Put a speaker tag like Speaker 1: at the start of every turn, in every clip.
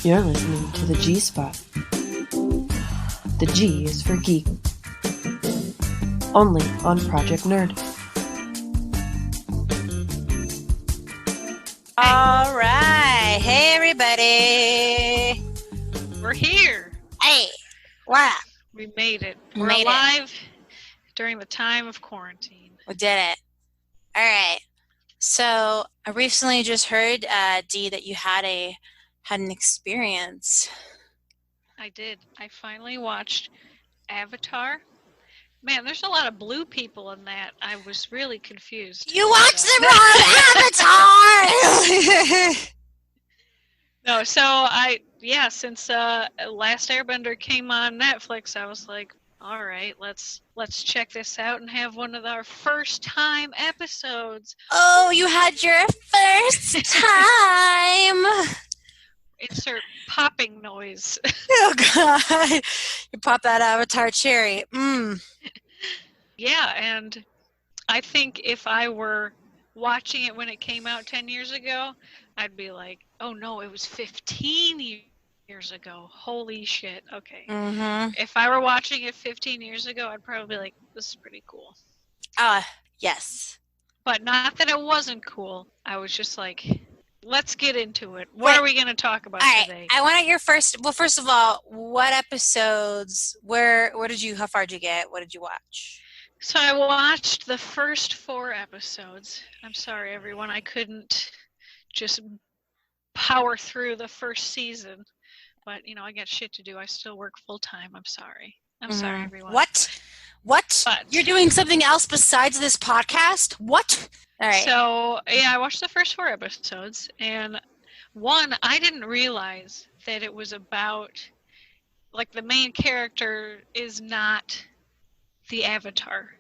Speaker 1: You're listening to the G Spot. The G is for Geek. Only on Project Nerd.
Speaker 2: All right. Hey, everybody.
Speaker 3: We're here.
Speaker 2: Hey. Wow.
Speaker 3: We made it.
Speaker 2: We
Speaker 3: We're
Speaker 2: made it.
Speaker 3: alive during the time of quarantine.
Speaker 2: We did it. All right. So I recently just heard, Dee, that you had an experience.
Speaker 3: I did. I finally watched Avatar. Man, there's a lot of blue people in that. I was really confused.
Speaker 2: You watched the wrong Avatar!
Speaker 3: No, since Last Airbender came on Netflix, I was like, all right, let's check this out and have one of our first time episodes.
Speaker 2: Oh, you had your first time!
Speaker 3: Insert popping noise.
Speaker 2: Oh, God. You pop that Avatar cherry.
Speaker 3: Yeah, and I think if I were watching it when it came out 10 years ago, I'd be like, oh no, it was 15 years ago. Holy shit. Okay.
Speaker 2: Mm-hmm.
Speaker 3: If I were watching it 15 years ago, I'd probably be like, this is pretty cool.
Speaker 2: Yes.
Speaker 3: But not that it wasn't cool. I was just like, let's get into it. What are we going to talk about today?
Speaker 2: I want your first. Well, first of all, what episodes? Where did you? How far did you get? What did you watch?
Speaker 3: So I watched the first 4 episodes. I'm sorry, everyone. I couldn't just power through the first season. But, I got shit to do. I still work full time. I'm sorry. I'm sorry, everyone.
Speaker 2: What? But you're doing something else besides this podcast? What? All right.
Speaker 3: So, yeah, I watched the first 4 episodes. And one, I didn't realize that it was about, like, the main character is not the Avatar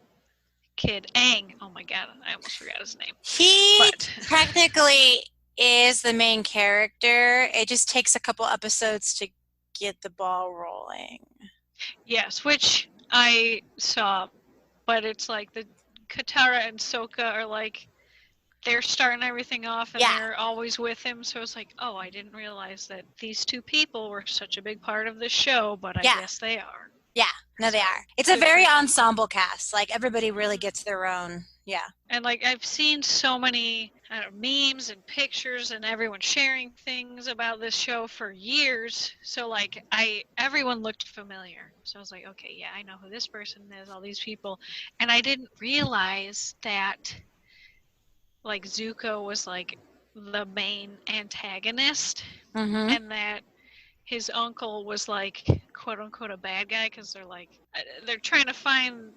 Speaker 3: kid. Aang. Oh, my God. I almost forgot his name.
Speaker 2: He technically is the main character. It just takes a couple episodes to get the ball rolling.
Speaker 3: Yes, which I saw, but it's like the Katara and Sokka are like, they're starting everything off and they're always with him. So it's like, oh, I didn't realize that these 2 people were such a big part of the show, but I guess they are.
Speaker 2: Yeah, no, they are. It's a very ensemble cast. Like, everybody really gets their own. Yeah.
Speaker 3: And, like, I've seen so many memes and pictures and everyone sharing things about this show for years. So, like, everyone looked familiar. So I was like, okay, yeah, I know who this person is, all these people. And I didn't realize that, like, Zuko was, like, the main antagonist.
Speaker 2: Mm-hmm.
Speaker 3: And that his uncle was, like, quote unquote a bad guy because they're trying to find,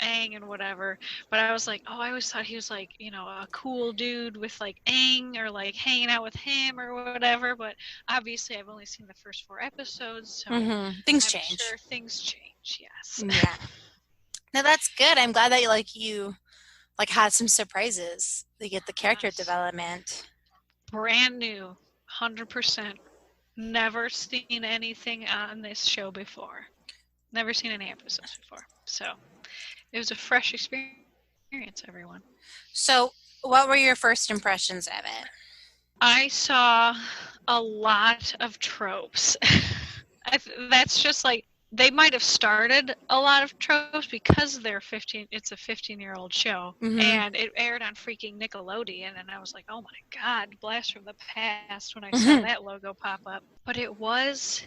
Speaker 3: Aang and whatever. But I was like, oh, I always thought he was like, a cool dude with like Aang or like hanging out with him or whatever. But obviously I've only seen the first 4 episodes, so
Speaker 2: Things
Speaker 3: I'm
Speaker 2: change.
Speaker 3: sure things change, yes.
Speaker 2: Yeah. No, that's good. I'm glad that you had some surprises. You get the character development. Brand
Speaker 3: new, 100%. Never seen anything on this show before. Never seen any episodes before. So it was a fresh experience, everyone.
Speaker 2: So what were your first impressions of it?
Speaker 3: I saw a lot of tropes. That's just like, they might have started a lot of tropes because it's a 15-year-old show.
Speaker 2: Mm-hmm.
Speaker 3: And it aired on freaking Nickelodeon, and I was like, oh my God, blast from the past when I saw that logo pop up. But it was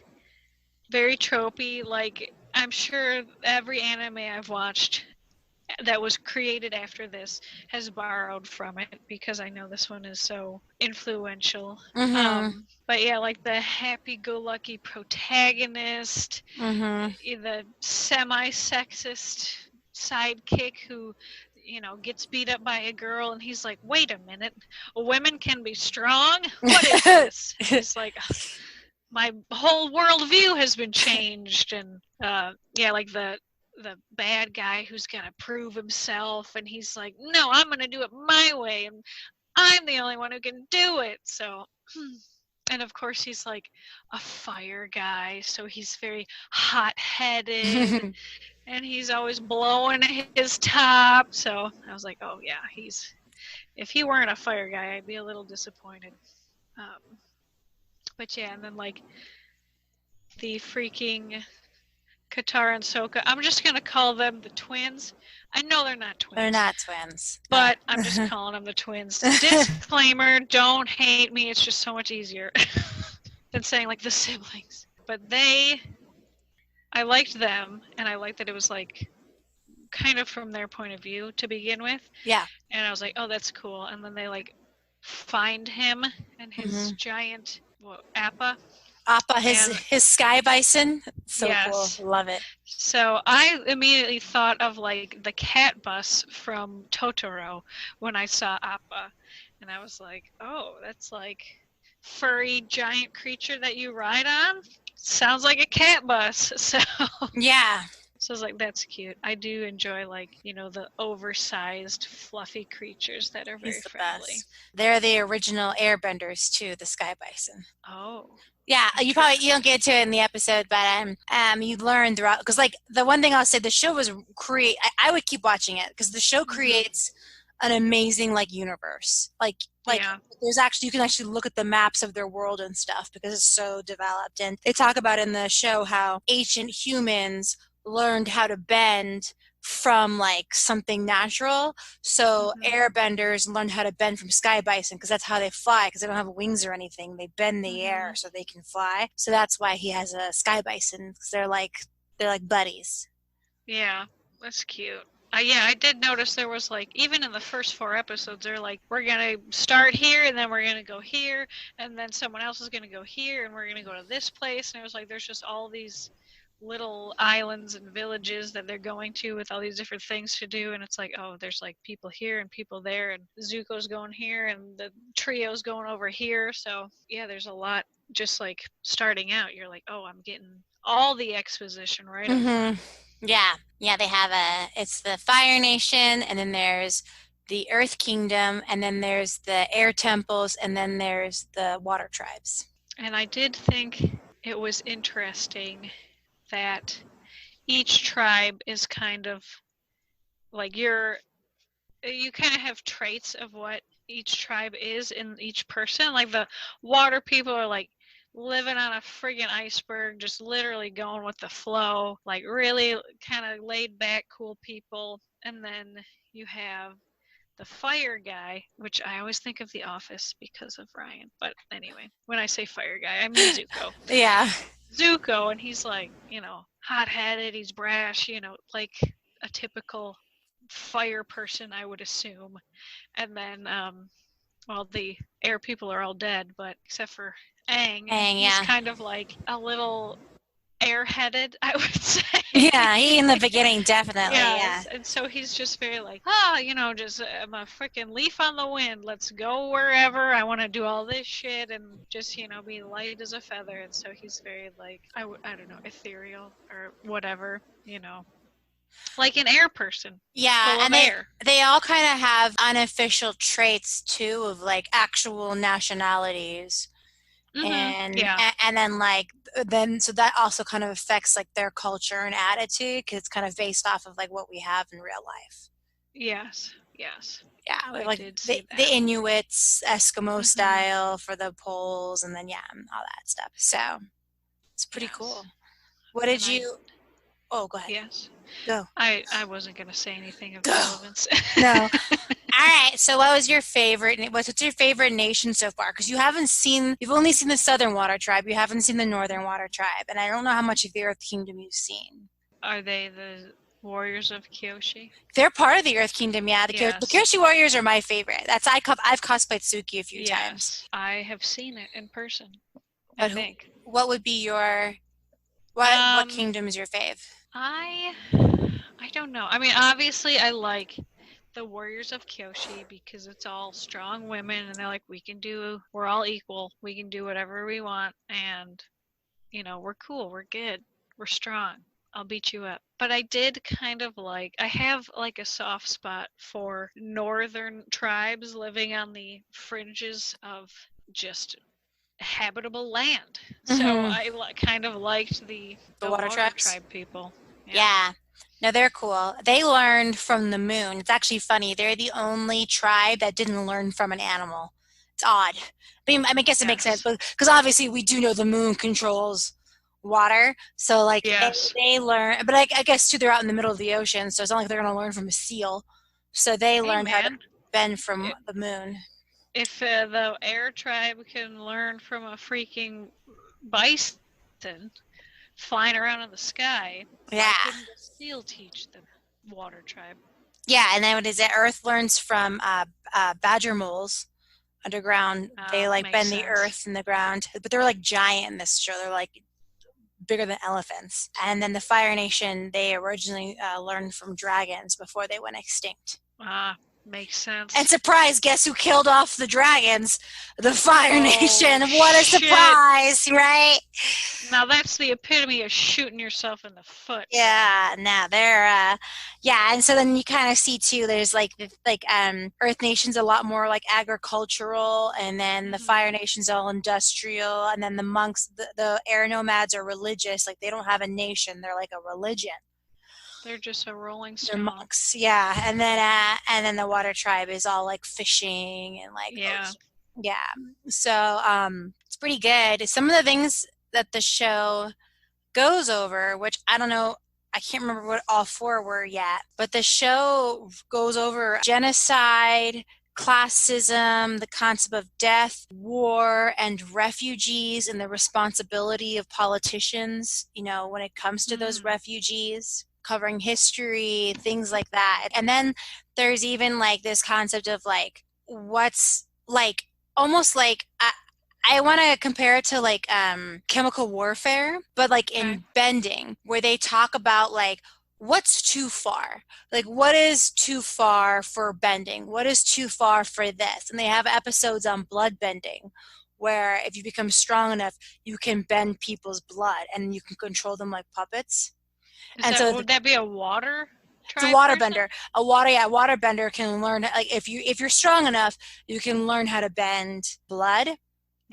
Speaker 3: very tropey. Like, I'm sure every anime I've watched that was created after this has borrowed from it because I know this one is so influential.
Speaker 2: Mm-hmm.
Speaker 3: But yeah, like the happy-go-lucky protagonist, the semi-sexist sidekick who, gets beat up by a girl, and he's like, wait a minute, women can be strong? What is this? He's like, my whole worldview has been changed. And like the bad guy who's got to prove himself, and he's like, no, I'm going to do it my way, and I'm the only one who can do it. So, and of course he's like a fire guy, so he's very hot-headed and he's always blowing his top. So I was like, oh yeah, if he weren't a fire guy, I'd be a little disappointed. But yeah, and then like the freaking Katara and Sokka. I'm just gonna call them the twins. I know they're not twins.
Speaker 2: They're not twins.
Speaker 3: But I'm just calling them the twins. Disclaimer, don't hate me. It's just so much easier than saying like the siblings. But I liked them, and I liked that it was like kind of from their point of view to begin with.
Speaker 2: Yeah.
Speaker 3: And I was like, oh, that's cool. And then they like find him and his giant Appa.
Speaker 2: Appa, his sky bison. So
Speaker 3: yes.
Speaker 2: Cool. Love it.
Speaker 3: So I immediately thought of like the cat bus from Totoro when I saw Appa. And I was like, oh, that's like furry giant creature that you ride on? Sounds like a cat bus. So
Speaker 2: yeah.
Speaker 3: So I was like, that's cute. I do enjoy like, you know, the oversized, fluffy creatures that are very friendly.
Speaker 2: Best. They're the original airbenders too, the sky bison.
Speaker 3: Oh.
Speaker 2: Yeah, you don't get to it in the episode, but you learn throughout, because like the one thing I'll say, the show was I would keep watching it because the show creates an amazing like universe. Like there's actually, you can actually look at the maps of their world and stuff because it's so developed. And they talk about in the show how ancient humans learned how to bend from like something natural. So airbenders learned how to bend from sky bison because that's how they fly, because they don't have wings or anything. They bend the air so they can fly. So that's why he has a sky bison, because they're like buddies.
Speaker 3: Yeah, that's cute. Yeah, I did notice there was like, even in the first 4 episodes, they're like, we're going to start here and then we're going to go here and then someone else is going to go here and we're going to go to this place. And it was like, there's just all these little islands and villages that they're going to with all these different things to do, and it's like, oh, there's like people here and people there, and Zuko's going here and the trio's going over here. So yeah, there's a lot. Just like starting out, you're like, oh, I'm getting all the exposition right up front.
Speaker 2: Yeah, they have it's the Fire Nation, and then there's the Earth Kingdom, and then there's the Air Temples, and then there's the Water Tribes.
Speaker 3: And I did think it was interesting that each tribe is kind of like you kind of have traits of what each tribe is in each person. Like the water people are like living on a friggin' iceberg, just literally going with the flow, like really kind of laid back, cool people. And then you have the fire guy, which I always think of The Office because of Ryan. But anyway, when I say fire guy, I mean Zuko.
Speaker 2: Yeah. Zuko,
Speaker 3: and he's like, you know, hot-headed, he's brash, you know, like a typical fire person, I would assume. And then, well, the air people are all dead, but except for Aang, he's kind of like a little airheaded, I would say.
Speaker 2: Yeah, he in the beginning, definitely,
Speaker 3: yes. Yeah. And so he's just very like, you know, just I'm a freaking leaf on the wind. Let's go wherever. I want to do all this shit and just, you know, be light as a feather. And so he's very like, I don't know, ethereal or whatever, you know. Like an air person.
Speaker 2: Yeah, and they all kind of have unofficial traits, too, of, like, actual nationalities. And then so that also kind of affects like their culture and attitude, because it's kind of based off of like what we have in real life.
Speaker 3: Yes.
Speaker 2: Yeah, like the Inuits, Eskimo style for the poles, and then all that stuff. So it's pretty cool. What did you? Oh, go ahead.
Speaker 3: Yes.
Speaker 2: Go.
Speaker 3: I wasn't gonna say anything of relevance.
Speaker 2: No. All right. So, what was your favorite? What's your favorite nation so far? Because you've only seen the Southern Water Tribe. You haven't seen the Northern Water Tribe, and I don't know how much of the Earth Kingdom you've seen.
Speaker 3: Are they the Warriors of Kyoshi?
Speaker 2: They're part of the Earth Kingdom. Yeah, the Kyoshi Warriors are my favorite. I've cosplayed Suki a few times.
Speaker 3: I have seen it in person.
Speaker 2: I think. What would be your? What kingdom is your fave?
Speaker 3: I don't know. I mean, obviously, I like the Warriors of Kyoshi because it's all strong women, and they're like, we're all equal. We can do whatever we want, and, you know, we're cool. We're good. We're strong. I'll beat you up. But I did kind of I have like a soft spot for northern tribes living on the fringes of just habitable land. So I kind of liked the
Speaker 2: water tribe
Speaker 3: people.
Speaker 2: Yeah. No, they're cool. They learned from the moon. It's actually funny. They're the only tribe that didn't learn from an animal. it's odd. I guess it makes sense, but because obviously we do know the moon controls water, so like they learn. But I guess too, they're out in the middle of the ocean, so it's not like they're going to learn from a seal. So they learned how to bend from the moon.
Speaker 3: If the air tribe can learn from a freaking bison flying around in the sky, why couldn't the seal teach the water tribe?
Speaker 2: Yeah, and then what is it? Earth learns from badger moles underground. They like bend the earth in the ground, but they're like giant in this show. They're like bigger than elephants. And then the Fire Nation, they originally learned from dragons before they went extinct.
Speaker 3: Makes sense.
Speaker 2: And surprise, guess who killed off the dragons? The Fire Nation. What a surprise, right?
Speaker 3: Now that's the epitome of shooting yourself in the foot.
Speaker 2: Yeah, no, they're and so then you kind of see too, there's Earth Nation's a lot more like agricultural, and then the Fire Nation's all industrial, and then the monks, the air nomads are religious, like they don't have a nation, they're like a religion.
Speaker 3: They're just a rolling stone.
Speaker 2: They're monks, yeah. And then the water tribe is all like fishing and like So it's pretty good. Some of the things that the show goes over, which I don't know, I can't remember what all 4 were yet, but the show goes over genocide, classism, the concept of death, war, and refugees, and the responsibility of politicians, when it comes to those refugees. Covering history, things like that. And then there's even like this concept of like what's like almost like I want to compare it to like chemical warfare, but like in bending, where they talk about like what's too far, like what is too far for bending, what is too far for this. And they have episodes on blood bending, where if you become strong enough, you can bend people's blood and you can control them like puppets.
Speaker 3: Would that be a water tribe?
Speaker 2: It's a water bender. A water bender can learn, like if you're strong enough, you can learn how to bend blood.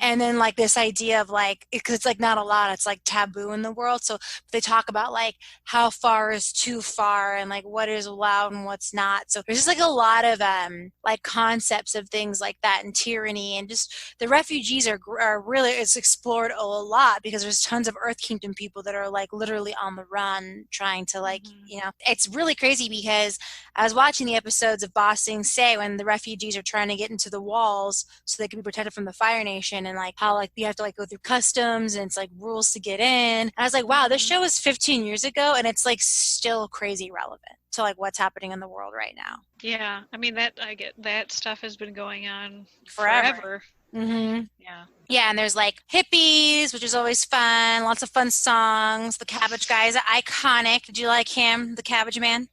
Speaker 2: And then like this idea of like, because it's like not a lot, it's like taboo in the world. So they talk about like how far is too far and like what is allowed and what's not. So there's just like a lot of like concepts of things like that, and tyranny, and just the refugees are really, it's explored a lot because there's tons of Earth Kingdom people that are like literally on the run trying to like, it's really crazy because I was watching the episodes of Ba Sing Se when the refugees are trying to get into the walls so they can be protected from the Fire Nation, and like how like you have to like go through customs and it's like rules to get in. And I was like, wow, this show was 15 years ago and it's like still crazy relevant to like what's happening in the world right now.
Speaker 3: Yeah, I mean that stuff has been going on forever.
Speaker 2: Yeah, and there's like hippies, which is always fun. Lots of fun songs. The Cabbage Guy is iconic. Did you like him, the Cabbage Man?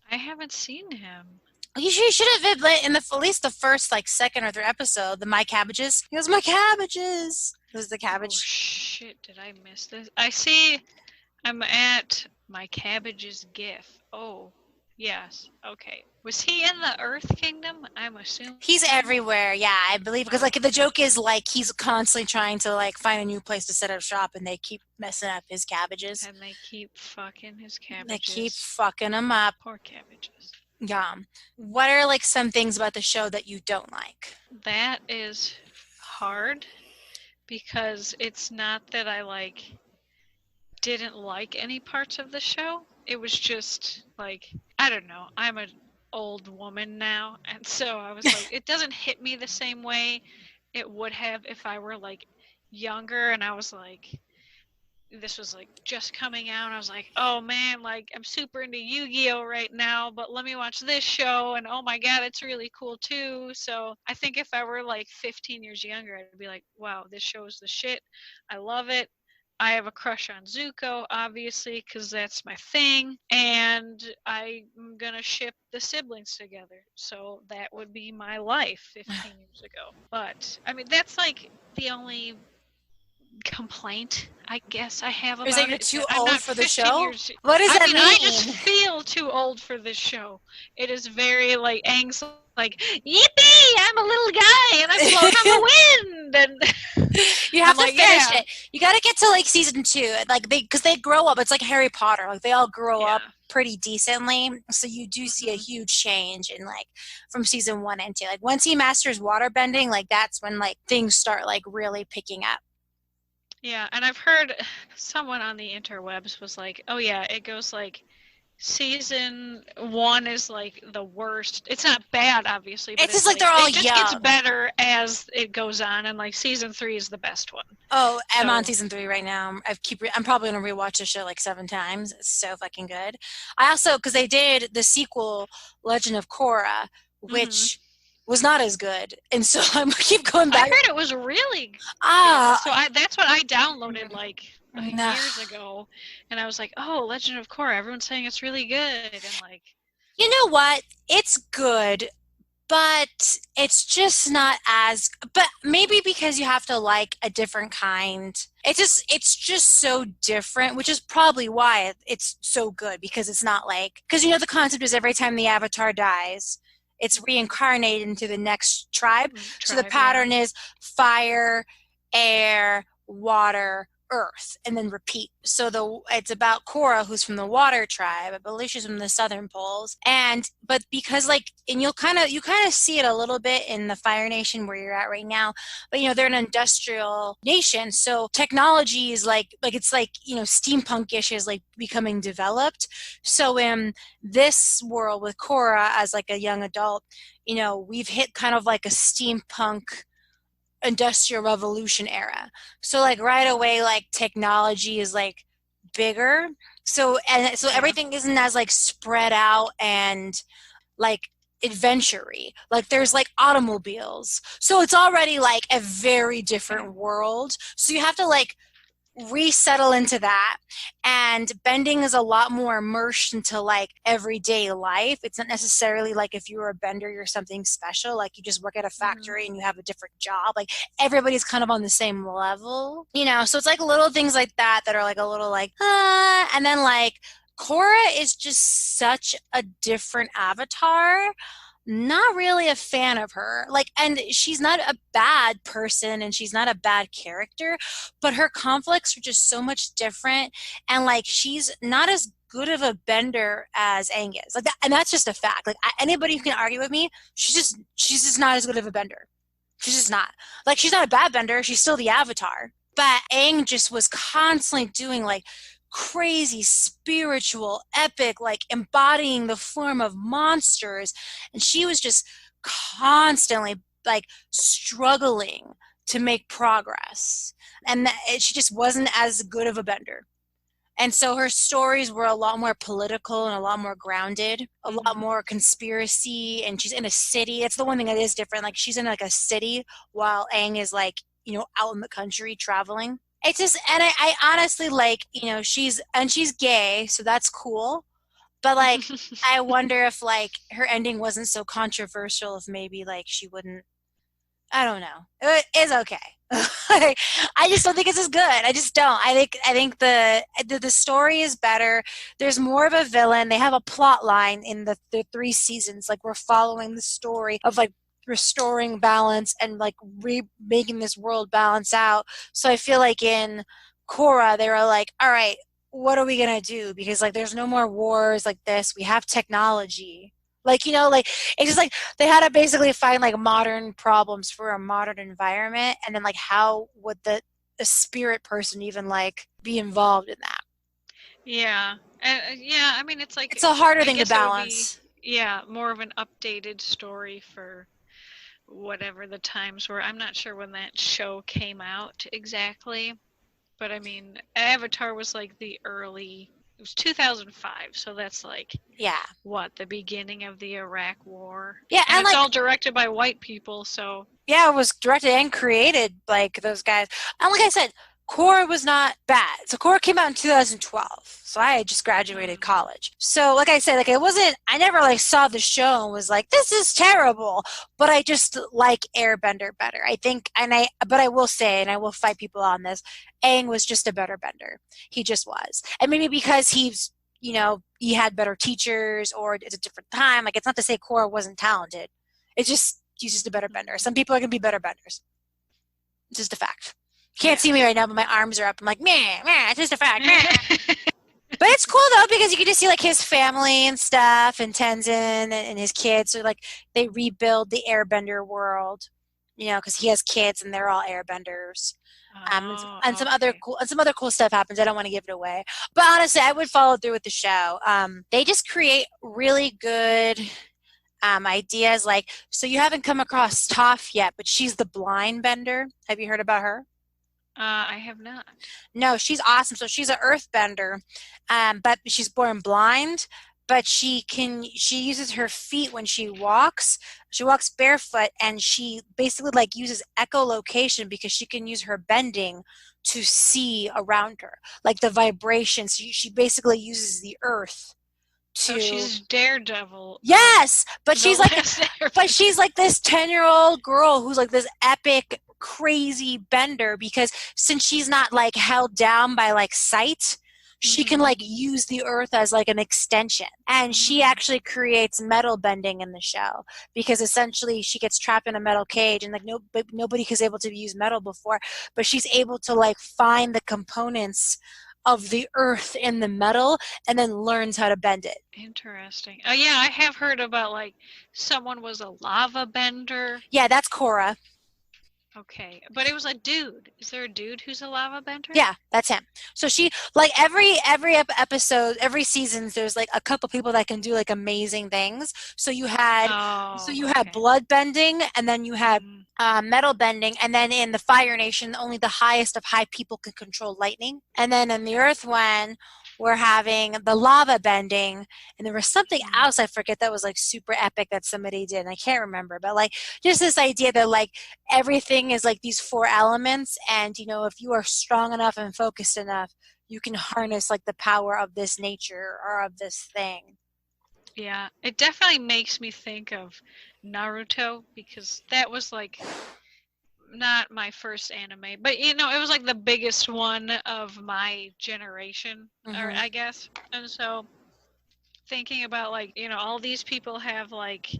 Speaker 3: I haven't seen him.
Speaker 2: You should have been in at least the first like second or third episode. The My Cabbages. He goes, my cabbages. This is the cabbage.
Speaker 3: Oh shit! Did I miss this? I see. I'm at My Cabbages GIF. Oh, yes. Okay. Was he in the Earth Kingdom? I'm assuming.
Speaker 2: He's everywhere. Yeah, I believe, because like the joke is like he's constantly trying to like find a new place to set up shop, and they keep messing up his cabbages.
Speaker 3: And they keep fucking his cabbages.
Speaker 2: They keep fucking him up.
Speaker 3: Poor cabbages.
Speaker 2: Yeah. What are like some things about the show that you don't like?
Speaker 3: That is hard because it's not that I like didn't like any parts of the show. It was just like, I don't know. I'm an old woman now, and so I was like, it doesn't hit me the same way it would have if I were like younger and I was like, this was like just coming out and I was like, oh man, like I'm super into Yu-Gi-Oh right now, but let me watch this show and oh my god, it's really cool too. So I think if I were like 15 years younger, I'd be like, wow, this show is the shit. I love it. I have a crush on Zuko, obviously, because that's my thing, and I'm gonna ship the siblings together. So that would be my life 15 years ago. But I mean, that's like the only complaint I guess I have about it.
Speaker 2: Is that you're too old for the show?
Speaker 3: What does
Speaker 2: that mean?
Speaker 3: I just feel too old for this show. It is very like angst, like yippee! I'm a little guy and I'm floating on the wind, and
Speaker 2: you have to finish it. You got to get to like season 2, like because they grow up. It's like Harry Potter. Like they all grow up pretty decently. So you do see a huge change in like from season 1 and 2. Like once he masters water bending, like that's when like things start like really picking up.
Speaker 3: Yeah, and I've heard someone on the interwebs was like, oh yeah, it goes like season 1 is like the worst. It's not bad, obviously, but
Speaker 2: It's just like they're all
Speaker 3: it just
Speaker 2: young.
Speaker 3: gets better as it goes on, and like season 3 is the best one.
Speaker 2: Oh, I'm on season 3 right now. I'm probably gonna rewatch the show like 7 times. It's so fucking good. I also, because they did the sequel, Legend of Korra, which was not as good, and so I keep going back.
Speaker 3: I heard it was really good. So that's what I downloaded like years ago, and I was like, oh, Legend of Korra, everyone's saying it's really good, and like,
Speaker 2: you know what? It's good, but it's just not as, but maybe because you have to like a different kind. It's just so different, which is probably why it's so good, because it's not like, because you know the concept is every time the avatar dies, it's reincarnated into the next tribe. So the pattern is fire, air, water, earth, and then repeat. So it's about Korra, who's from the water tribe. I believe she's from the southern poles. But because like, and you kind of see it a little bit in the Fire Nation where you're at right now, but you know they're an industrial nation, so technology is like it's like, you know, steampunk-ish is like becoming developed. So in this world with Korra as like a young adult, you know, we've hit kind of like a steampunk industrial revolution era. So like right away, like technology is like bigger. So everything isn't as like spread out and like adventure-y. Like there's like automobiles. So it's already like a very different world. So you have to like resettle into that, and bending is a lot more immersed into like everyday life. It's not necessarily like if you were a bender you're something special, like you just work at a factory and you have a different job. Like everybody's kind of on the same level, you know. So it's like little things like that are like a little like and then like Korra is just such a different avatar. Not really a fan of her. Like, and she's not a bad person and she's not a bad character, but her conflicts are just so much different, and like she's not as good of a bender as Aang is. Like that, and that's just a fact. Like anybody who can argue with me, she's just not as good of a bender. She's just not. Like she's not a bad bender, she's still the avatar. But Aang just was constantly doing like crazy spiritual epic, like embodying the form of monsters, and she was just constantly like struggling to make progress, and she just wasn't as good of a bender. And so her stories were a lot more political and a lot more grounded, a lot more conspiracy, and she's in a city. It's the one thing that is different. Like she's in like a city while Aang is like, you know, out in the country traveling. It's just, and I honestly like, you know, she's gay, so that's cool. But like, I wonder if like her ending wasn't so controversial, if maybe like she wouldn't, I don't know. It's okay. I just don't think it's as good. I just don't. I think the story is better. There's more of a villain. They have a plot line in the 3 seasons. Like we're following the story of like restoring balance and like making this world balance out. So I feel like in Korra they were like, all right, what are we gonna do? Because like there's no more wars like this. We have technology. Like, you know, like it's just like they had to basically find like modern problems for a modern environment, and then like how would the spirit person even like be involved in that?
Speaker 3: Yeah, yeah. I mean, it's like
Speaker 2: it's a harder thing to balance.
Speaker 3: More of an updated story for whatever the times were. I'm not sure when that show came out exactly, but I mean, Avatar was like it was 2005, so that's like, the beginning of the Iraq War.
Speaker 2: Yeah,
Speaker 3: and it's
Speaker 2: like,
Speaker 3: all directed by white people, so.
Speaker 2: Yeah, it was directed and created like those guys. And like I said, Korra was not bad. So Korra came out in 2012. So I had just graduated college. So like I said, like I never like saw the show and was like, this is terrible. But I just like Airbender better. I think, but I will say, and I will fight people on this, Aang was just a better bender. He just was. And maybe because he's, you know, he had better teachers or it's a different time. Like it's not to say Korra wasn't talented. It's just, he's just a better bender. Some people are going to be better benders. It's just a fact. You can't see me right now, but my arms are up. I'm like, meh, it's just a fact. But it's cool though because you can just see like his family and stuff, and Tenzin and his kids. So like they rebuild the Airbender world, because he has kids and they're all Airbenders. And some other
Speaker 3: Okay.
Speaker 2: cool stuff happens. I don't want to give it away, but honestly, I would follow through with the show. They just create really good ideas. Like, so you haven't come across Toph yet, but she's the blind bender. Have you heard about her?
Speaker 3: I have not.
Speaker 2: No, she's awesome. So she's an earthbender, but she's born blind. But she uses her feet when she walks. She walks barefoot, and she basically like uses echolocation because she can use her bending to see around her, like the vibrations. She basically uses the earth
Speaker 3: So
Speaker 2: to.
Speaker 3: she's Daredevil.
Speaker 2: Yes, but
Speaker 3: The Last
Speaker 2: she's like this 10-year-old girl who's like this epic crazy bender because since she's not like held down by like sight, she can like use the earth as like an extension. And she actually creates metal bending in the show because essentially she gets trapped in a metal cage and like nobody is able to use metal before, but she's able to like find the components of the earth in the metal and then learns how to bend it.
Speaker 3: Interesting. Oh yeah, I have heard about like someone was a lava bender.
Speaker 2: Yeah, that's Korra.
Speaker 3: Okay, but it was a dude. Is there a dude who's a lava bender?
Speaker 2: Yeah, that's him. So she like every episode, every season, there's like a couple people that can do like amazing things. So you had blood bending, and then you had metal bending, and then in the Fire Nation, only the highest of high people can control lightning. And then in the Earth one, we're having the lava bending, and there was something else I forget that was like super epic that somebody did. And I can't remember, but like just this idea that like everything is like these 4 elements, and if you are strong enough and focused enough, you can harness like the power of this nature or of this thing.
Speaker 3: Yeah, it definitely makes me think of Naruto because that was like not my first anime, but it was like the biggest one of my generation, or I guess. And so thinking about like, all these people have like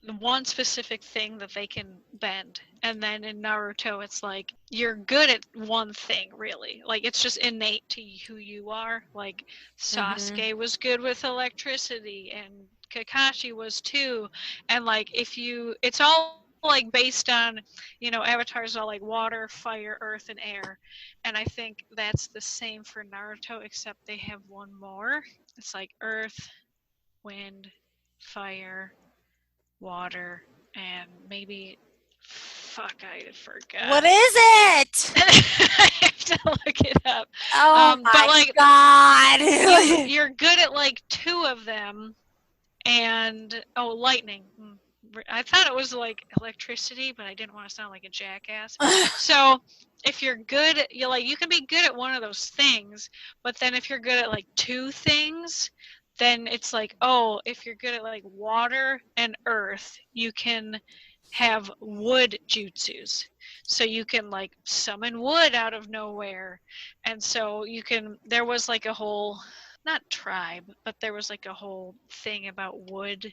Speaker 3: the one specific thing that they can bend, and then in Naruto it's like you're good at one thing, really, like it's just innate to who you are. Like Sasuke was good with electricity, and Kakashi was too, and like it's all like based on avatars are like water, fire, earth, and air, and I think that's the same for Naruto, except they have one more. It's like earth, wind, fire, water, and maybe I forgot.
Speaker 2: What is it?
Speaker 3: I have to look it up.
Speaker 2: Oh my
Speaker 3: but like,
Speaker 2: god.
Speaker 3: You're good at like 2 of them, and lightning. I thought it was like electricity, but I didn't want to sound like a jackass. So if you're good, you can be good at one of those things, but then if you're good at like 2 things, then it's like, if you're good at like water and earth, you can have wood jutsus. So you can like summon wood out of nowhere. And so there was like a whole, not tribe, but there was like a whole thing about wood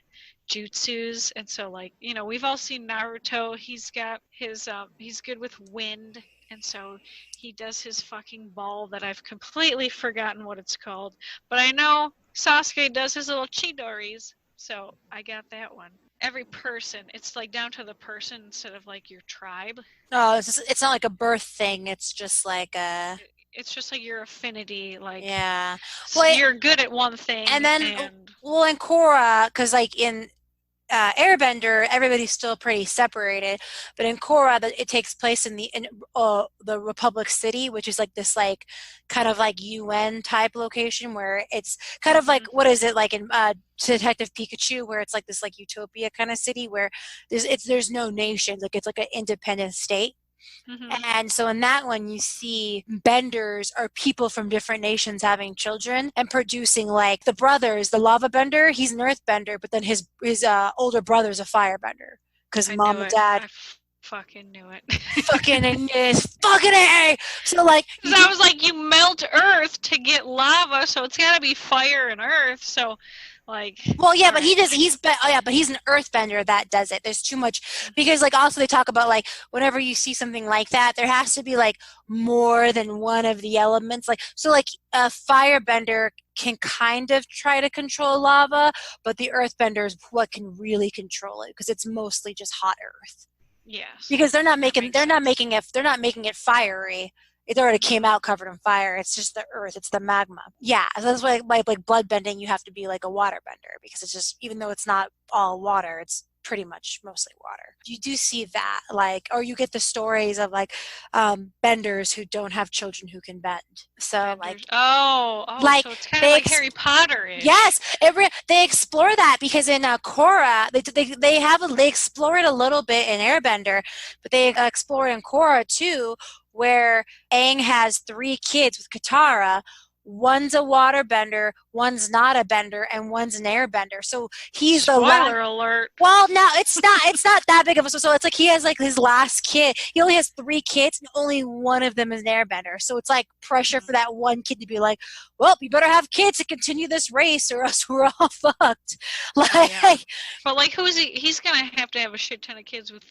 Speaker 3: jutsus. And so like, we've all seen Naruto. He's got his, he's good with wind. And so he does his fucking ball that I've completely forgotten what it's called. But I know Sasuke does his little Chidoris. So I got that one. Every person, it's like down to the person instead of like your tribe.
Speaker 2: Oh, it's not like a birth thing. It's just like a...
Speaker 3: It's just like your affinity. Like,
Speaker 2: yeah.
Speaker 3: Well, you're good at one thing.
Speaker 2: And then, in Korra, because like in Airbender, everybody's still pretty separated, but in Korra, it takes place in the Republic City, which is like this like kind of like UN type location where it's kind of like, what is it like in Detective Pikachu, where it's like this like utopia kind of city where there's no nations, like it's like an independent state. And so in that one, you see benders are people from different nations having children and producing, like the brothers, the lava bender, he's an earth bender, but then his older brother's a fire bender because mom and dad.
Speaker 3: I fucking knew it.
Speaker 2: Fucking A. So like,
Speaker 3: I was like, you melt earth to get lava, so it's gotta be fire and earth. So Like,
Speaker 2: Well, yeah,
Speaker 3: all
Speaker 2: but
Speaker 3: right.
Speaker 2: but he's an earthbender that does it. There's too much because like also they talk about like whenever you see something like that, there has to be like more than one of the elements. Like so like a firebender can kind of try to control lava, but the earthbender is what can really control it because it's mostly just hot earth.
Speaker 3: Yes,
Speaker 2: Because
Speaker 3: that makes sense.
Speaker 2: they're not making it fiery. It already came out covered in fire. It's just the earth. It's the magma. Yeah, so that's why like blood bending, you have to be like a water bender because it's just even though it's not all water, it's pretty much mostly water. You do see that like, or you get the stories of like benders who don't have children who can bend. So
Speaker 3: Benders. Oh,
Speaker 2: like
Speaker 3: so it's kind of
Speaker 2: they
Speaker 3: like Harry Potter-ish.
Speaker 2: yes, they explore that because in Korra, they explore it a little bit in Airbender, but they explore it in Korra too, where Aang has 3 kids with Katara. One's a waterbender, one's not a bender, and one's an airbender. So he's the last.
Speaker 3: Spoiler alert.
Speaker 2: Well, no, it's not. It's not that big of a. So it's like he has like his last kid. He only has 3 kids, and only one of them is an airbender. So it's like pressure for that one kid to be like, "Well, you better have kids to continue this race, or else we're all fucked." Like,
Speaker 3: Yeah. But like, who's he? He's gonna have to have a shit ton of kids with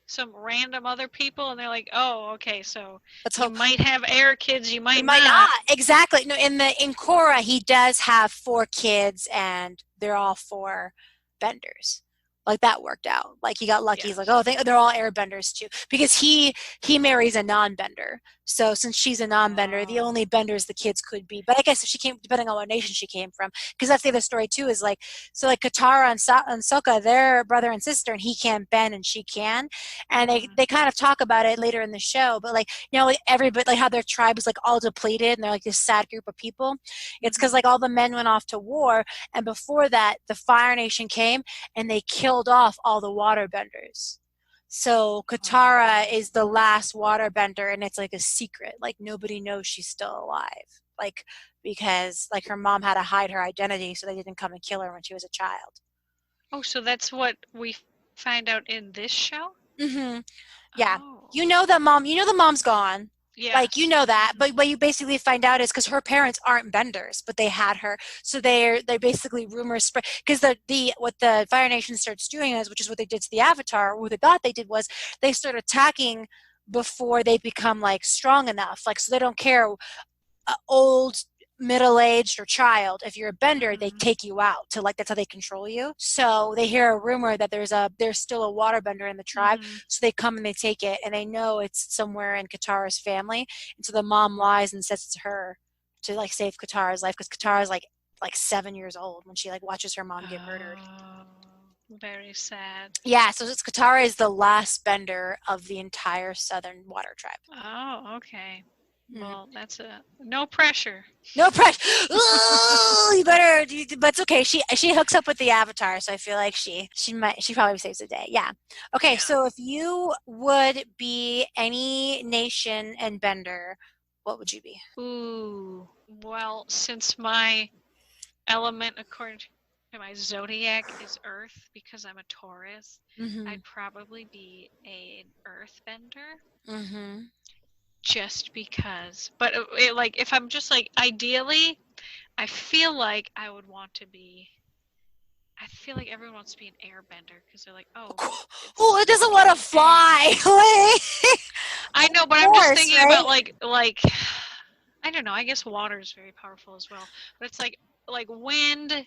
Speaker 3: some random other people, and they're like, oh, okay, so
Speaker 2: let's
Speaker 3: you
Speaker 2: hope
Speaker 3: might have air kids, you
Speaker 2: it
Speaker 3: might
Speaker 2: might
Speaker 3: not.
Speaker 2: not exactly. No, in Korra, he does have 4 kids, and they're all 4 benders. Like that worked out. Like he got lucky. He's like,
Speaker 3: Yes.
Speaker 2: oh, they're all airbenders too, because he marries a non-bender. So since she's a non-bender, the
Speaker 3: Oh.
Speaker 2: only benders the kids could be. But I guess if she came, depending on what nation she came from, because that's the other story too. Is like so like Katara and Sokka, they're brother and sister, and he can't bend and she can, and they kind of talk about it later in the show. But like like everybody like how their tribe is like all depleted and they're like this sad group of people. It's because like all the men went off to war, and before that, the Fire Nation came and they killed off all the waterbenders. So Katara is the last waterbender, and it's like a secret. Like nobody knows she's still alive. Like because like her mom had to hide her identity so they didn't come and kill her when she was a child.
Speaker 3: Oh, so that's what we find out in this show?
Speaker 2: Mm-hmm. Yeah.
Speaker 3: Oh.
Speaker 2: You know that mom. You know the mom's gone. Like you
Speaker 3: Yes.
Speaker 2: know that, but what you basically find out is because her parents aren't benders, but they had her, so they basically rumors spread because the what the Fire Nation starts doing is, which is what they did to the Avatar. What they thought they did was they start attacking before they become like strong enough, like so they don't care old, middle-aged, or child. If you're a bender, they take you out to like that's how they control you. So they hear a rumor that there's still a waterbender in the tribe, so they come and they take it, and they know it's somewhere in Katara's family, and so the mom lies and says it's her to like save Katara's life because Katara's like 7 years old when she like watches her mom get murdered.
Speaker 3: Very sad.
Speaker 2: Yeah, so it's Katara is the last bender of the entire southern water tribe.
Speaker 3: Oh, okay. Well, that's no pressure.
Speaker 2: No pressure. Ooh, you better. But it's okay. She hooks up with the Avatar, so I feel like she probably saves the day. Yeah. Okay.
Speaker 3: Yeah.
Speaker 2: So if you would be any nation and bender, what would you be?
Speaker 3: Ooh. Well, since my element, according to my zodiac, is Earth, because I'm a Taurus, I'd probably be an Earthbender. Just because. But like, if I'm just like, ideally, I feel like I would want to be. I feel like everyone wants to be an airbender because they're like, oh.
Speaker 2: Who doesn't want to fly?
Speaker 3: I know, but I'm just thinking about like I don't know. I guess water is very powerful as well, but it's like wind.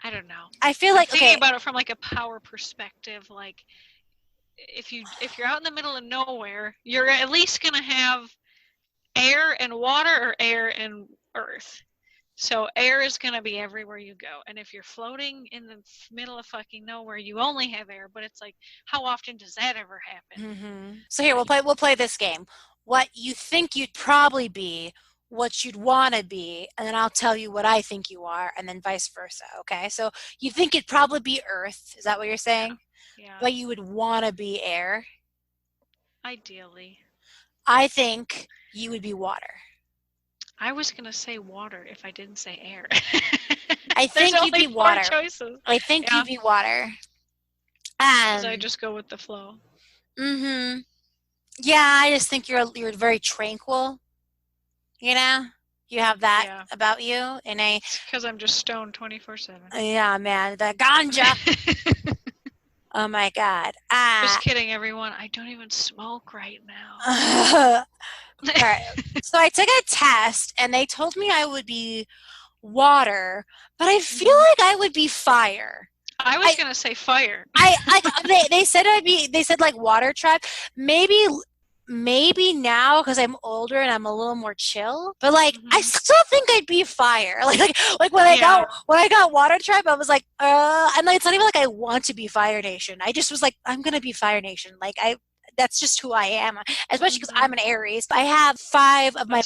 Speaker 3: I don't know.
Speaker 2: I feel like
Speaker 3: thinking about it from like a power perspective. Like if you're out in the middle of nowhere, you're at least gonna have air and water or air and earth. So air is going to be everywhere you go. And if you're floating in the middle of fucking nowhere, you only have air. But it's like, how often does that ever happen?
Speaker 2: So here, we'll play this game. What you think you'd probably be, what you'd want to be, and then I'll tell you what I think you are, and then vice versa, okay? So you think you'd probably be Earth. Is that what you're saying?
Speaker 3: Yeah.
Speaker 2: But you would want to be air?
Speaker 3: Ideally.
Speaker 2: I think you would be water.
Speaker 3: I was going to say water if I didn't say air.
Speaker 2: I think you'd be water.
Speaker 3: Choices.
Speaker 2: I think you'd be water.
Speaker 3: I just go with the flow.
Speaker 2: Yeah, I just think you're very tranquil. You know? You have that
Speaker 3: Yeah.
Speaker 2: about you in a.
Speaker 3: It's because I'm just stoned 24/7.
Speaker 2: Yeah, man, the ganja. Oh my God.
Speaker 3: Just kidding, everyone. I don't even smoke right now.
Speaker 2: All right. So I took a test, and they told me I would be water, but I feel like I would be fire.
Speaker 3: I was gonna say fire.
Speaker 2: They said I'd be. They said like water tribe. Maybe now because I'm older and I'm a little more chill. But like I still think I'd be fire. Like when I got water tribe, I was like, and like, it's not even like I want to be Fire Nation. I just was like, I'm gonna be Fire Nation. Like that's just who I am. Especially because I'm an Aries. I have five of my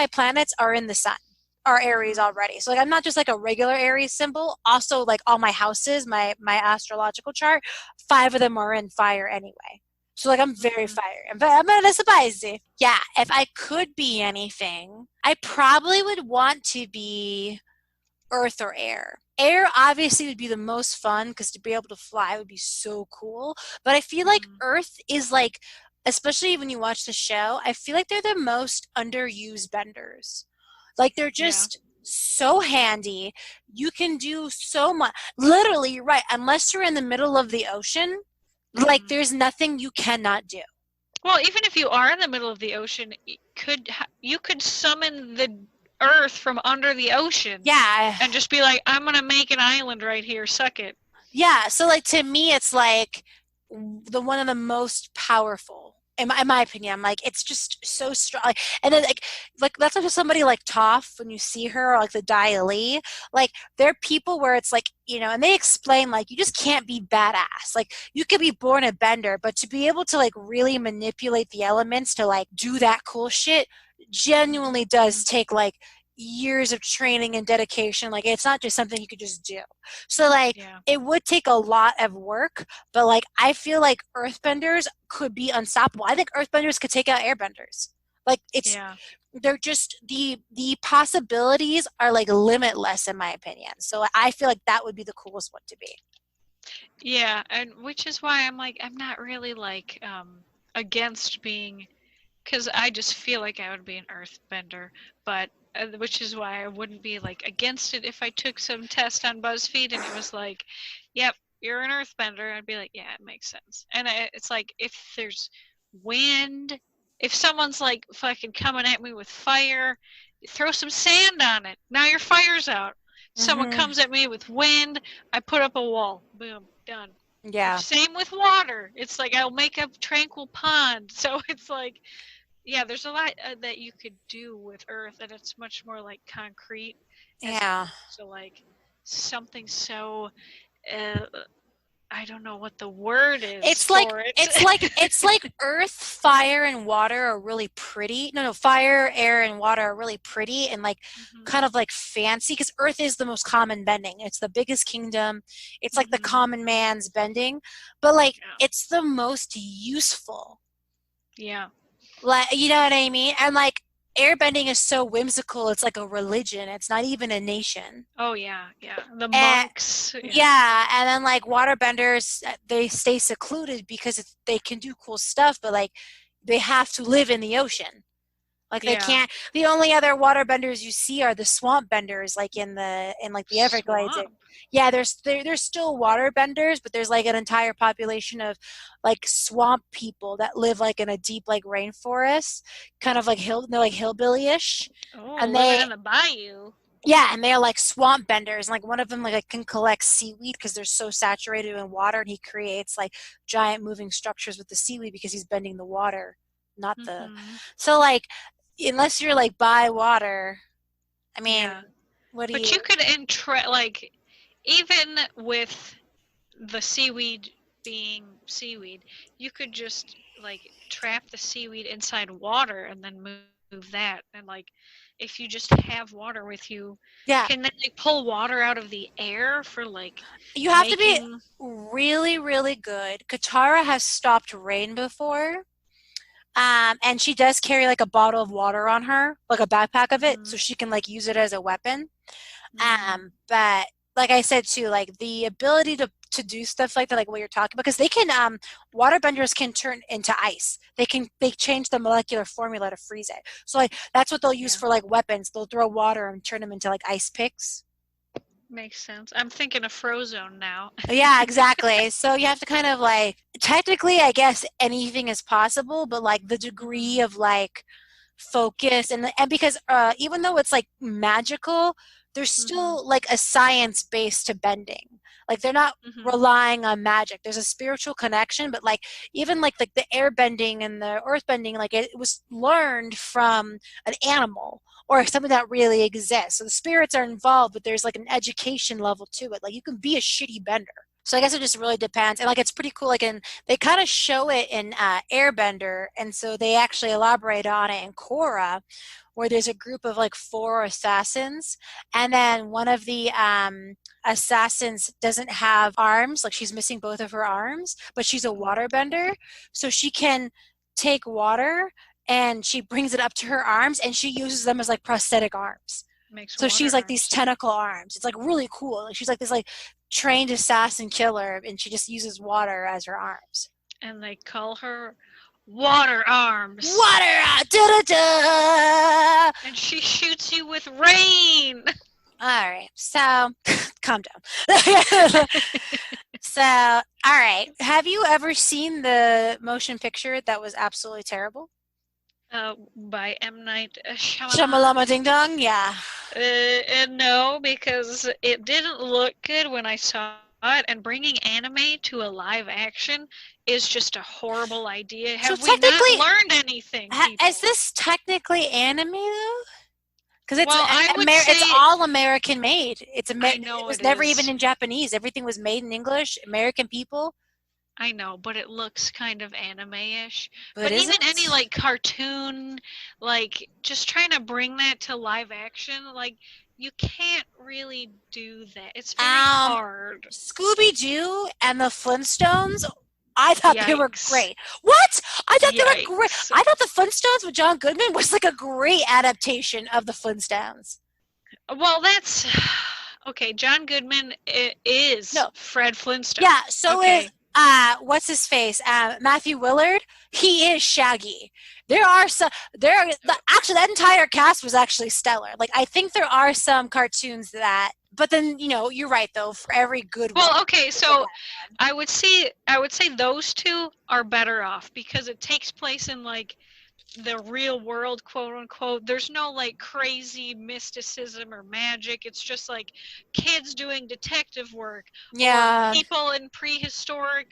Speaker 2: planets are in the sun. Are Aries already. So like I'm not just like a regular Aries symbol. Also like all my houses, my astrological chart, 5 of them are in fire anyway. So like I'm very fire. But I'm gonna spicy. Yeah, if I could be anything, I probably would want to be earth or air. Air obviously would be the most fun because to be able to fly would be so cool. But I feel like earth is like, especially when you watch the show, I feel like they're the most underused benders. Like they're just so handy. You can do so much. Literally, you're right. Unless you're in the middle of the ocean, like there's nothing you cannot do.
Speaker 3: Well, even if you are in the middle of the ocean, you could summon the earth from under the ocean.
Speaker 2: Yeah.
Speaker 3: And just be like, I'm gonna make an island right here. Suck it.
Speaker 2: Yeah. So like to me, it's like the one of the most powerful. In my opinion, I'm like, it's just so strong. Like, and then like that's like somebody like Toph when you see her, or like the Dai Li, like they're people where it's like, you know, and they explain like you just can't be badass. Like you could be born a bender, but to be able to like really manipulate the elements to like do that cool shit genuinely does take like years of training and dedication. Like it's not just something you could just do. So like it would take a lot of work, but like I feel like earthbenders could be unstoppable. I think earthbenders could take out airbenders. Like it's they're just the possibilities are like limitless in my opinion. So I feel like that would be the coolest one to be.
Speaker 3: Yeah, and which is why I'm like, I'm not really like against being, because I just feel like I would be an earthbender, but which is why I wouldn't be like against it if I took some test on BuzzFeed and it was like, yep, you're an earthbender. I'd be like, yeah, it makes sense. And it's like, if there's wind, if someone's like fucking coming at me with fire, throw some sand on it. Now your fire's out. Someone comes at me with wind, I put up a wall. Boom, done.
Speaker 2: Yeah.
Speaker 3: Same with water. It's like I'll make a tranquil pond. So it's like, yeah, there's a lot that you could do with earth, and it's much more like concrete. So like something so I don't know what the word is.
Speaker 2: It's like earth, fire, and water are really pretty. No, fire, air, and water are really pretty and like kind of like fancy because earth is the most common bending. It's the biggest kingdom. It's like the common man's bending, but like it's the most useful.
Speaker 3: Yeah.
Speaker 2: Like, you know what I mean? And like airbending is so whimsical. It's like a religion. It's not even a nation.
Speaker 3: Oh yeah. The monks.
Speaker 2: Yeah, and then like waterbenders, they stay secluded because they can do cool stuff, but like they have to live in the ocean. Like they can't. The only other waterbenders you see are the swamp benders, like in the Everglades. Yeah, there's still waterbenders, but there's like an entire population of like swamp people that live like in a deep like rainforest, kind of like they're like hillbilly-ish.
Speaker 3: Oh, and living in the bayou.
Speaker 2: Yeah, and they're like swamp benders. And like one of them like can collect seaweed because they're so saturated in water, and he creates like giant moving structures with the seaweed because he's bending the water, not the. So like, unless you're like by water, I mean,
Speaker 3: But you could like, even with the seaweed being seaweed, you could just like trap the seaweed inside water and then move that. And like, if you just have water with you, can they like pull water out of the air for like?
Speaker 2: You have to be really, really good. Katara has stopped rain before. And she does carry like a bottle of water on her, like a backpack of it, so she can like use it as a weapon. But like I said too, like the ability to do stuff like that, like what you're talking about, because they can waterbenders can turn into ice. They change the molecular formula to freeze it. So like that's what they'll use for like weapons. They'll throw water and turn them into like ice picks.
Speaker 3: Makes sense. I'm thinking of Frozone now.
Speaker 2: Yeah, exactly. So you have to kind of like, technically, I guess anything is possible, but like the degree of like focus and because even though it's like magical, there's still like a science base to bending. Like they're not relying on magic. There's a spiritual connection, but like even like the air bending and the earth bending, like it was learned from an animal or something that really exists. So the spirits are involved, but there's like an education level to it. Like you can be a shitty bender. So I guess it just really depends. And like it's pretty cool. Like they kind of show it in Airbender, and so they actually elaborate on it in Korra, where there's a group of like 4 assassins, and then one of the assassins doesn't have arms. Like she's missing both of her arms, but she's a waterbender, so she can take water and she brings it up to her arms, and she uses them as like prosthetic arms. So she's like these tentacle arms. It's like really cool. Like she's like this like trained assassin killer, and she just uses water as her arms.
Speaker 3: And they call her Water Arms.
Speaker 2: Water! Da-da-da!
Speaker 3: And she shoots you with rain.
Speaker 2: All right. So, calm down. So, all right. Have you ever seen the motion picture that was absolutely terrible?
Speaker 3: By M. Night Shyamalan.
Speaker 2: Shamalama Ding Dong? Yeah.
Speaker 3: No, because it didn't look good when I saw it, and bringing anime to a live action is just a horrible idea. Have we not learned anything?
Speaker 2: Is this technically anime though? Because it's
Speaker 3: it's
Speaker 2: all American made. It was never
Speaker 3: is.
Speaker 2: even in Japanese. Everything was made in English. American people.
Speaker 3: I know, but it looks kind of anime-ish.
Speaker 2: But
Speaker 3: even any like cartoon, like just trying to bring that to live action, like you can't really do that. It's very hard.
Speaker 2: Scooby-Doo and the Flintstones, I thought they were great. What? I thought they were great. I thought the Flintstones with John Goodman was like a great adaptation of the Flintstones.
Speaker 3: Well, that's okay. John Goodman is Fred Flintstone.
Speaker 2: Yeah, so is what's his face? Matthew Willard. He is Shaggy. Actually that entire cast was actually stellar. Like I think there are some cartoons that, but then you're right though. For every good one.
Speaker 3: Well, okay, so I would say those two are better off because it takes place in like the real world, quote unquote. There's no like crazy mysticism or magic. It's just like kids doing detective work.
Speaker 2: Yeah.
Speaker 3: Or people in prehistoric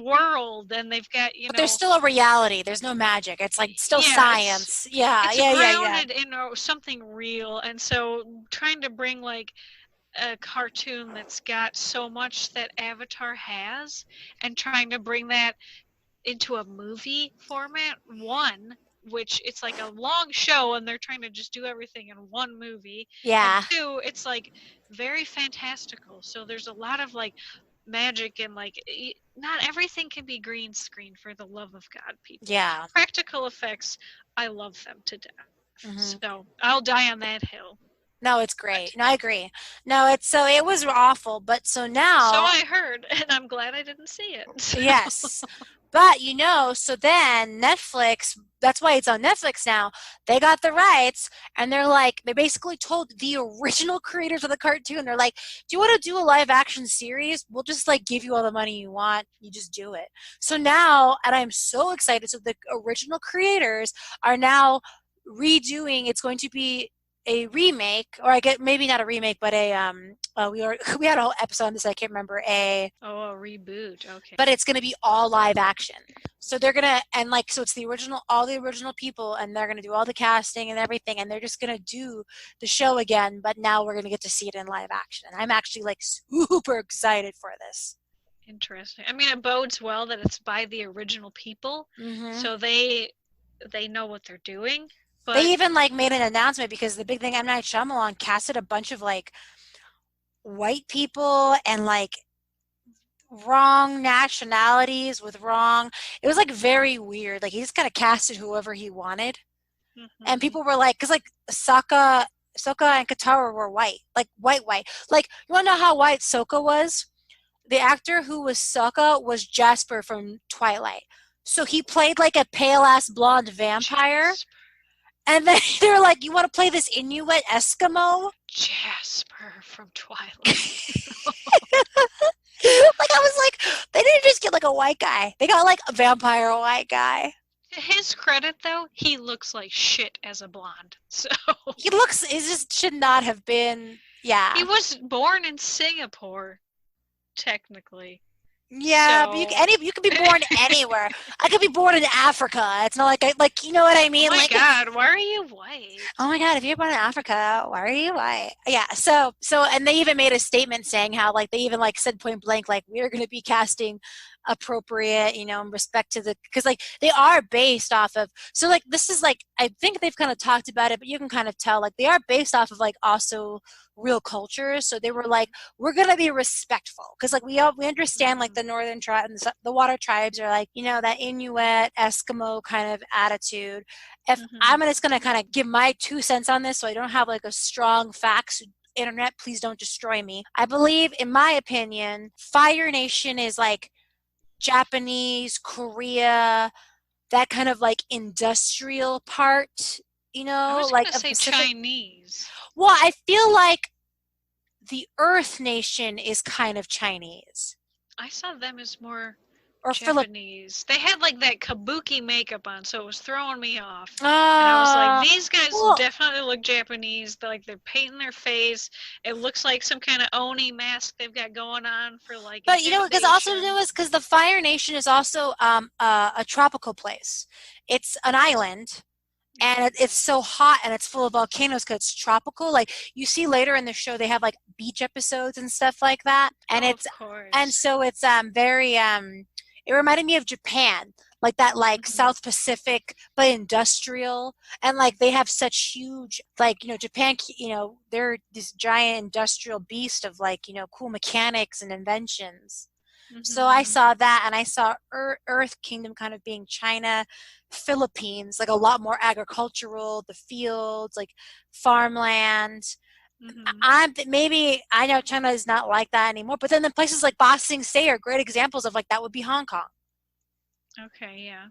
Speaker 3: world, and they've got
Speaker 2: But there's still a reality. There's no magic. It's like still science.
Speaker 3: It's grounded in something real, and so trying to bring like a cartoon that's got so much that Avatar has, and trying to bring that into a movie format, which it's like a long show and they're trying to just do everything in one movie.
Speaker 2: Yeah.
Speaker 3: And 2, it's like very fantastical. So there's a lot of like magic and like not everything can be green screen, for the love of God, people.
Speaker 2: Yeah.
Speaker 3: Practical effects, I love them to death. Mm-hmm. So I'll die on that hill.
Speaker 2: No, it's great. No, I agree. No, it was awful, but so now.
Speaker 3: So I heard, and I'm glad I didn't see it. So.
Speaker 2: Yes. But, so then Netflix, that's why it's on Netflix now, they got the rights, and they basically told the original creators of the cartoon, they're like, do you want to do a live action series? We'll just, give you all the money you want. You just do it. So now, and I'm so excited, so the original creators are now redoing, it's going to be a remake, or I get maybe not a remake, but we had a whole episode on this. I can't remember
Speaker 3: a reboot. Okay,
Speaker 2: but it's going to be all live action. So they're gonna so it's all the original people, and they're gonna do all the casting and everything, and they're just gonna do the show again. But now we're gonna get to see it in live action, and I'm actually super excited for this.
Speaker 3: Interesting. I mean, it bodes well that it's by the original people, so they know what they're doing. But
Speaker 2: they even made an announcement, because the big thing, M. Night Shyamalan casted a bunch of white people and wrong nationalities with wrong. It was very weird. He just kind of casted whoever he wanted, and people were because Sokka and Katara were white, white. You want to know how white Sokka was? the actor who was Sokka was Jasper from Twilight. So he played like a pale ass blonde vampire.
Speaker 3: Jasper.
Speaker 2: And then they're like, you want to play this Inuit Eskimo?
Speaker 3: Jasper from Twilight.
Speaker 2: Like, I was like, they didn't just get like a white guy. They got like a vampire white guy.
Speaker 3: To his credit, though, he looks like shit as a blonde. So
Speaker 2: He just should not have been, yeah.
Speaker 3: he was born in Singapore, technically.
Speaker 2: Yeah,
Speaker 3: So...
Speaker 2: but you could be born anywhere. I could be born in Africa. It's not like you know what I mean?
Speaker 3: Oh my
Speaker 2: like,
Speaker 3: God, why are you white?
Speaker 2: oh my God, if you're born in Africa, why are you white? Yeah, so and they even made a statement saying how like they even like said point blank like we're going to be casting appropriate, in respect to because like they are based off of, so like this is like I think they've kind of talked about it, but you can kind of tell like they are based off of like also real cultures. So they were like, we're gonna be respectful because like we understand like the northern tribe and the water tribes are like that Inuit Eskimo kind of attitude. If I'm just gonna kind of give my 2 cents on this, so I don't have like a strong facts. Internet, please don't destroy me. I believe, in my opinion, Fire Nation is like Japanese, Korea, that kind of like industrial part,
Speaker 3: I was
Speaker 2: like
Speaker 3: gonna say
Speaker 2: Pacific.
Speaker 3: Chinese.
Speaker 2: Well, I feel like the Earth Nation is kind of Chinese.
Speaker 3: I saw them as more
Speaker 2: Or
Speaker 3: Japanese. They had like that kabuki makeup on, so it was throwing me off.
Speaker 2: And
Speaker 3: I was like, these guys definitely look Japanese. They're painting their face. It looks like some kind of Oni mask they've got going on for like.
Speaker 2: But because also because the Fire Nation is also a tropical place. It's an island. And it's so hot and it's full of volcanoes because it's tropical. Like you see later in the show, they have like beach episodes and stuff like that. And so it's very it reminded me of Japan, like that like South Pacific but industrial, and like they have such huge like Japan, they're this giant industrial beast of like cool mechanics and inventions. So I saw that, and I saw Earth Kingdom kind of being China, Philippines, like a lot more agricultural, the fields, like farmland. Maybe I know China is not like that anymore, but then the places like Ba Sing Se are great examples of like that would be Hong Kong.
Speaker 3: Okay, yeah.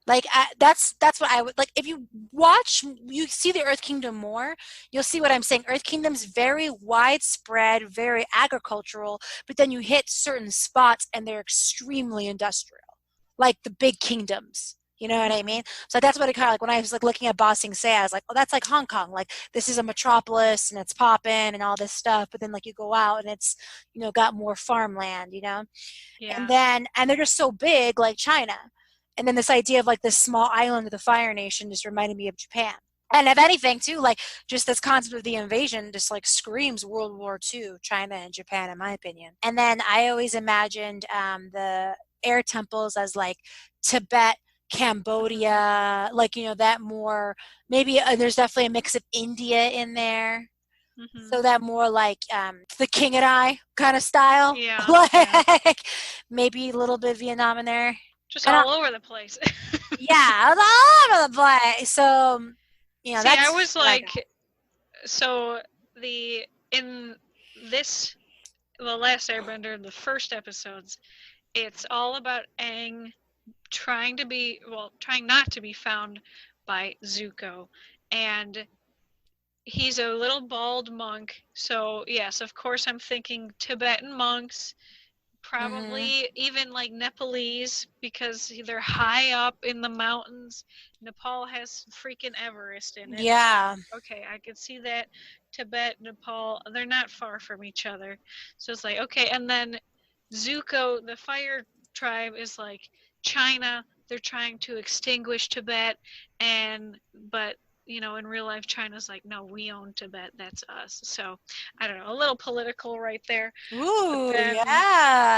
Speaker 2: Like that's what I would like. If you watch, you see the Earth Kingdom more, you'll see what I'm saying. Earth Kingdom's very widespread, very agricultural, but then you hit certain spots and they're extremely industrial, like the big kingdoms. You know what I mean? So that's what it kind of like when I was like looking at Ba Sing Se, I was like, oh, that's like Hong Kong. Like this is a metropolis and it's popping and all this stuff. But then like you go out and it's got more farmland.
Speaker 3: Yeah.
Speaker 2: And they're just so big, like China. And then this idea of like this small island of the Fire Nation just reminded me of Japan. And if anything, too, like just this concept of the invasion just like screams World War II, China and Japan, in my opinion. And then I always imagined the air temples as like Tibet, Cambodia, like, that more, maybe there's definitely a mix of India in there. So that more like the King and I kind of style.
Speaker 3: Yeah.
Speaker 2: Like maybe a little bit of Vietnam in there.
Speaker 3: Just all over the place.
Speaker 2: Yeah, all over the place. So,
Speaker 3: See, I was like, so the Last Airbender, the first episodes, it's all about Aang trying not to be found by Zuko, and he's a little bald monk. So yes, of course, I'm thinking Tibetan monks. Probably even like Nepalese because they're high up in the mountains. Nepal has freaking Everest in it.
Speaker 2: Yeah.
Speaker 3: Okay, I could see that. Tibet, Nepal, they're not far from each other. So it's like, okay, and then Zuko, the fire tribe, is like China. They're trying to extinguish Tibet, but in real life, China's like, no, we own Tibet. That's us. So, I don't know, a little political right there.
Speaker 2: Ooh, yeah,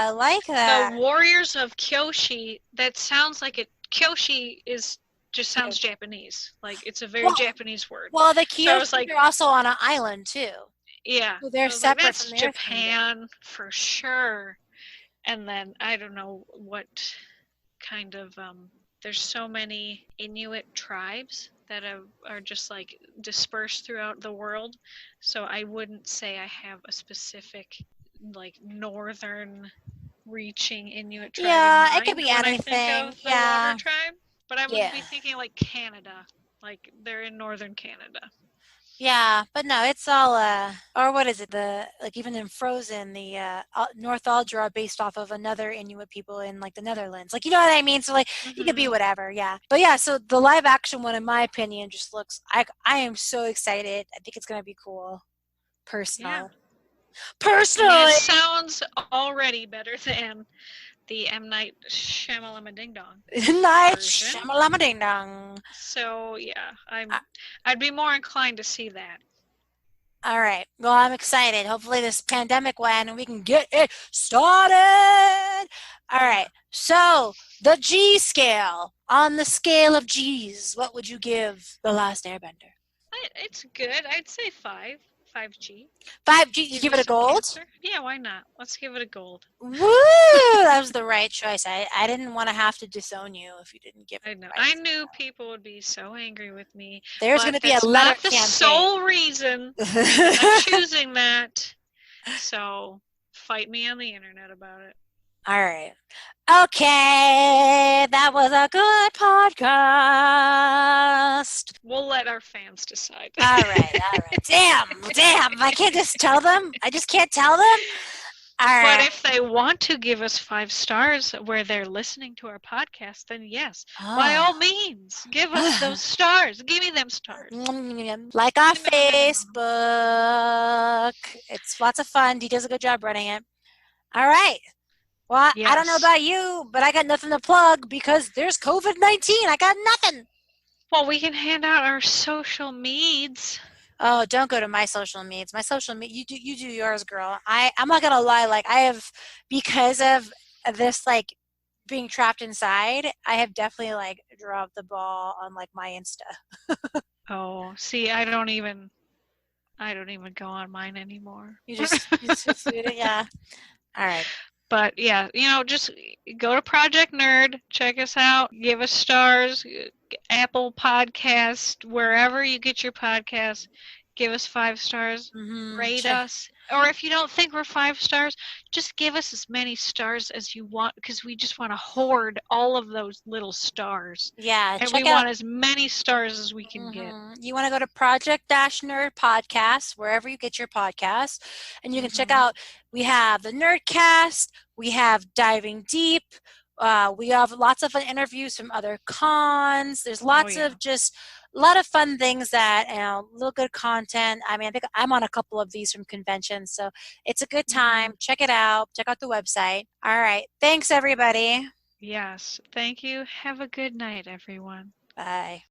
Speaker 2: I like that.
Speaker 3: The Warriors of Kyoshi, that sounds like it. Kyoshi sounds Japanese. Like, it's a very Japanese word.
Speaker 2: Well, the Kyoshi are also on an island, too.
Speaker 3: Yeah.
Speaker 2: So they're separate
Speaker 3: from
Speaker 2: Japan,
Speaker 3: for sure. And then, I don't know what kind of, there's so many Inuit tribes that are just like dispersed throughout the world. So I wouldn't say I have a specific like northern reaching Inuit tribe in
Speaker 2: Yeah,
Speaker 3: mind
Speaker 2: it could be
Speaker 3: when I think
Speaker 2: anything.
Speaker 3: of the
Speaker 2: Yeah.
Speaker 3: water tribe, but I would
Speaker 2: Yeah.
Speaker 3: be thinking like Canada, like they're in northern Canada.
Speaker 2: Yeah, but no, it's all or what is it? The like even in Frozen, the North Aldra are based off of another Inuit people in like the Netherlands. Like you know what I mean? So like it could be whatever, yeah. But yeah, so the live action one in my opinion just looks I am so excited. I think it's going to be cool.
Speaker 3: Yeah.
Speaker 2: Personally.
Speaker 3: I mean, it sounds already better than the M. Night Shyamalan Ding Dong
Speaker 2: Night
Speaker 3: version.
Speaker 2: Shyamalama Ding Dong.
Speaker 3: So yeah, I'd be more inclined to see that.
Speaker 2: All right. Well, I'm excited. Hopefully this pandemic will end and we can get it started. All right. So the G scale. On the scale of G's, what would you give The Last Airbender?
Speaker 3: It's good. I'd say 5. 5G.
Speaker 2: 5G. You give it a gold?
Speaker 3: Cancer. Yeah, why not? Let's give it a gold.
Speaker 2: Woo! That was the right choice. I didn't want to have to disown you if you didn't give it.
Speaker 3: I know. I knew people would be so angry with me.
Speaker 2: There's going to be a letter
Speaker 3: not the
Speaker 2: campaign.
Speaker 3: sole reason I'm choosing that. So fight me on the internet about it.
Speaker 2: All right. Okay, that was a good podcast.
Speaker 3: We'll let our fans decide.
Speaker 2: All right. Damn. I can't just tell them. I just can't tell them. All right.
Speaker 3: But if they want to give us 5 stars where they're listening to our podcast, then yes, by all means, give us those stars. Give me them stars.
Speaker 2: Like our Facebook. It's lots of fun. Dee does a good job running it. All right. Well,
Speaker 3: Yes.
Speaker 2: I don't know about you, but I got nothing to plug because there's COVID-19. I got nothing.
Speaker 3: Well, we can hand out our social meds.
Speaker 2: Oh, don't go to my social medias. My social media, you do yours, girl. I'm not gonna lie. Like I have, because of this, like being trapped inside, I have definitely like dropped the ball on like my Insta.
Speaker 3: Oh, see, I don't even go on mine anymore.
Speaker 2: You just yeah. All right.
Speaker 3: But yeah, just go to Project Nerd, check us out, give us stars, Apple Podcast, wherever you get your podcasts, give us 5 stars, rate us. Or if you don't think we're 5 stars, just give us as many stars as you want because we just want to hoard all of those little stars.
Speaker 2: Yeah,
Speaker 3: and we want as many stars as we can get.
Speaker 2: You want to go to Project-Nerd Podcast, wherever you get your podcasts, and you can check out, we have the Nerdcast, we have Diving Deep, we have lots of fun interviews from other cons. There's lots of just a lot of fun things that, little good content. I mean, I think I'm on a couple of these from conventions, so it's a good time. Check it out. Check out the website. All right. Thanks, everybody.
Speaker 3: Yes. Thank you. Have a good night, everyone.
Speaker 2: Bye.